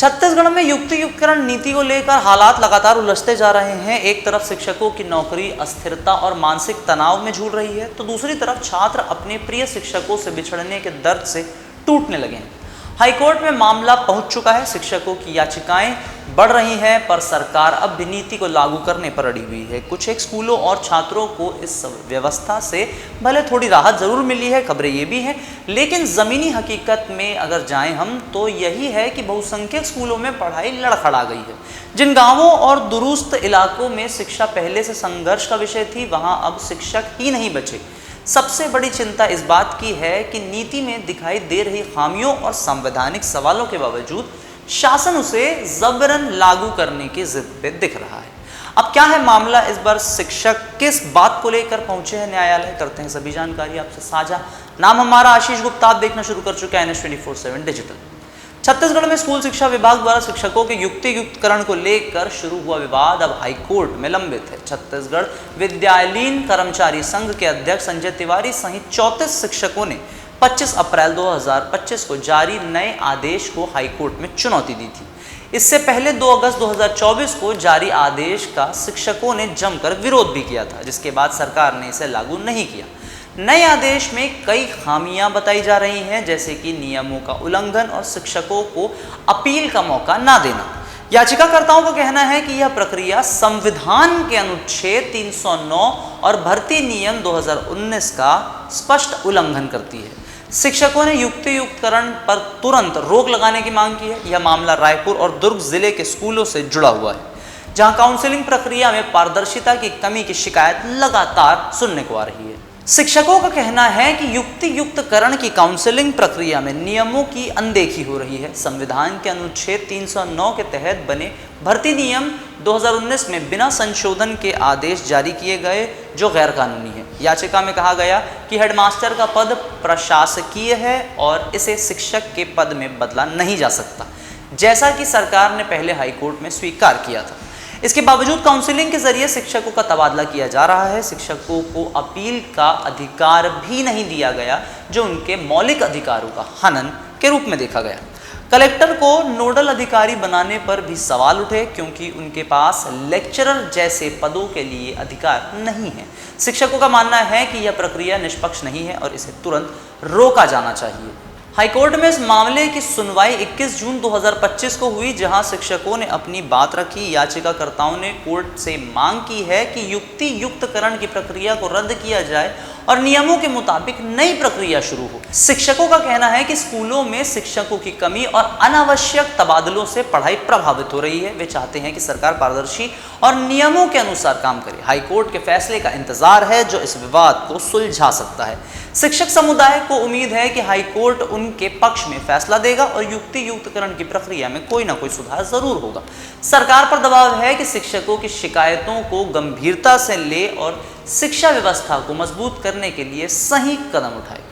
छत्तीसगढ़ में युक्तियुक्तकरण नीति को लेकर हालात लगातार उलझते जा रहे हैं। एक तरफ शिक्षकों की नौकरी अस्थिरता और मानसिक तनाव में झूल रही है, तो दूसरी तरफ छात्र अपने प्रिय शिक्षकों से बिछड़ने के दर्द से टूटने लगे हैं। हाईकोर्ट में मामला पहुंच चुका है। शिक्षकों की याचिकाएं बढ़ रही हैं, पर सरकार अब भी नीति को लागू करने पर अड़ी हुई है। कुछ एक स्कूलों और छात्रों को इस व्यवस्था से भले थोड़ी राहत जरूर मिली है, खबरें ये भी हैं, लेकिन ज़मीनी हकीकत में अगर जाएं हम तो यही है कि बहुसंख्यक स्कूलों में पढ़ाई लड़खड़ा गई है। जिन गांवों और दुरूस्त इलाकों में शिक्षा पहले से संघर्ष का विषय थी, वहां अब शिक्षक ही नहीं बचे। सबसे बड़ी चिंता इस बात की है कि नीति में दिखाई दे रही खामियों और संवैधानिक सवालों के बावजूद शासन उसे जबरन लागू करने की जिद पे दिख रहा है। अब क्या है मामला, इस बार शिक्षक किस बात को लेकर पहुंचे हैं न्यायालय, करते हैं सभी जानकारी आपसे साझा। नाम हमारा आशीष गुप्ता, आप देखना शुरू कर चुके हैं NH 24/7 डिजिटल। छत्तीसगढ़ में स्कूल शिक्षा विभाग द्वारा शिक्षकों के युक्तियुक्तकरण को लेकर शुरू हुआ विवाद अब हाईकोर्ट में लंबित है। छत्तीसगढ़ विद्यालयीन कर्मचारी संघ के अध्यक्ष संजय तिवारी सहित 34 शिक्षकों ने 25 अप्रैल 2025 को जारी नए आदेश को हाईकोर्ट में चुनौती दी थी। इससे पहले 2 अगस्त 2024 को जारी आदेश का शिक्षकों ने जमकर विरोध भी किया था, जिसके बाद सरकार ने इसे लागू नहीं किया। नए आदेश में कई खामियां बताई जा रही हैं, जैसे कि नियमों का उल्लंघन और शिक्षकों को अपील का मौका ना देना। याचिकाकर्ताओं का कहना है कि यह प्रक्रिया संविधान के अनुच्छेद 309 और भर्ती नियम 2019 का स्पष्ट उल्लंघन करती है। शिक्षकों ने युक्तियुक्तकरण पर तुरंत रोक लगाने की मांग की है। यह मामला रायपुर और दुर्ग जिले के स्कूलों से जुड़ा हुआ है, जहां काउंसलिंग प्रक्रिया में पारदर्शिता की कमी की शिकायत लगातार सुनने को आ रही है। शिक्षकों का कहना है कि युक्तियुक्तकरण की काउंसलिंग प्रक्रिया में नियमों की अनदेखी हो रही है। संविधान के अनुच्छेद 309 के तहत बने भर्ती नियम 2019 में बिना संशोधन के आदेश जारी किए गए, जो गैर कानूनी है। याचिका में कहा गया कि हेडमास्टर का पद प्रशासकीय है और इसे शिक्षक के पद में बदला नहीं जा सकता, जैसा कि सरकार ने पहले हाईकोर्ट में स्वीकार किया था। इसके बावजूद काउंसलिंग के जरिए शिक्षकों का तबादला किया जा रहा है। शिक्षकों को अपील का अधिकार भी नहीं दिया गया, जो उनके मौलिक अधिकारों का हनन के रूप में देखा गया। कलेक्टर को नोडल अधिकारी बनाने पर भी सवाल उठे, क्योंकि उनके पास लेक्चरर जैसे पदों के लिए अधिकार नहीं है। शिक्षकों का मानना है कि यह प्रक्रिया निष्पक्ष नहीं है और इसे तुरंत रोका जाना चाहिए। हाईकोर्ट में इस मामले की सुनवाई 21 जून 2025 को हुई, जहां शिक्षकों ने अपनी बात रखी। याचिकाकर्ताओं ने कोर्ट से मांग की है कि युक्तियुक्तकरण की प्रक्रिया को रद्द किया जाए और नियमों के मुताबिक नई प्रक्रिया शुरू हो। शिक्षकों का कहना है कि स्कूलों में शिक्षकों की कमी और अनावश्यक तबादलों से पढ़ाई प्रभावित हो रही है। वे चाहते हैं कि सरकार पारदर्शी और नियमों के अनुसार काम करे। हाईकोर्ट के फैसले का इंतजार है, जो इस विवाद को सुलझा सकता है। शिक्षक समुदाय को उम्मीद है कि हाईकोर्ट उनके पक्ष में फैसला देगा और युक्तियुक्तकरण की प्रक्रिया में कोई ना कोई सुधार जरूर होगा। सरकार पर दबाव है कि शिक्षकों की शिकायतों को गंभीरता से ले और शिक्षा व्यवस्था को मजबूत करने के लिए सही कदम उठाए।